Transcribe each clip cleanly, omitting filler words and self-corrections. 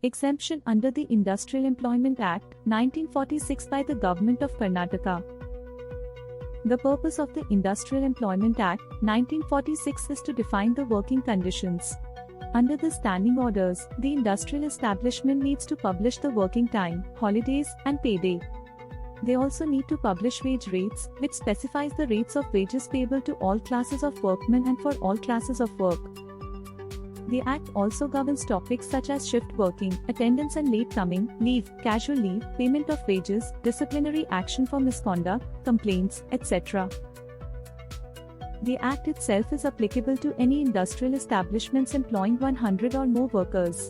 Exemption under the Industrial Employment Act, 1946 by the Government of Karnataka. The purpose of the Industrial Employment Act, 1946 is to define the working conditions. Under the standing orders, the industrial establishment needs to publish the working time, holidays, and payday. They also need to publish wage rates, which specifies the rates of wages payable to all classes of workmen and for all classes of work. The Act also governs topics such as shift working, attendance and late coming, leave, casual leave, payment of wages, disciplinary action for misconduct, complaints, etc. The Act itself is applicable to any industrial establishments employing 100 or more workers.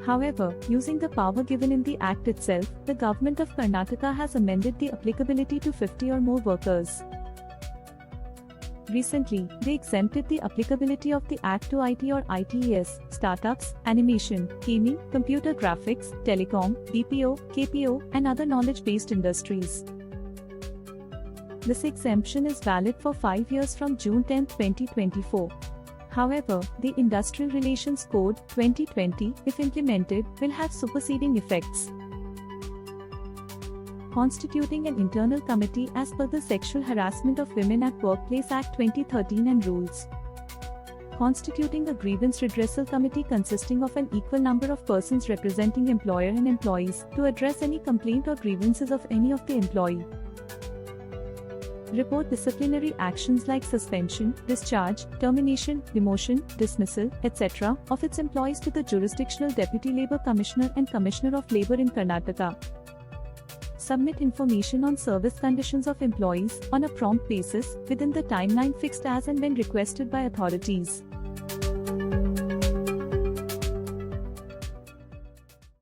However, using the power given in the Act itself, the Government of Karnataka has amended the applicability to 50 or more workers. Recently, they exempted the applicability of the Act to IT or ITES, startups, animation, gaming, computer graphics, telecom, BPO, KPO, and other knowledge-based industries. This exemption is valid for 5 years from June 10, 2024. However, the Industrial Relations Code, 2020, if implemented, will have superseding effects. Constituting an internal committee as per the Sexual Harassment of Women at Workplace Act 2013 and rules. Constituting a grievance redressal committee consisting of an equal number of persons representing employer and employees to address any complaint or grievances of any of the employee. Report disciplinary actions like suspension, discharge, termination, demotion, dismissal, etc. of its employees to the jurisdictional Deputy Labour Commissioner and Commissioner of Labour in Karnataka. Submit information on service conditions of employees on a prompt basis within the timeline fixed as and when requested by authorities.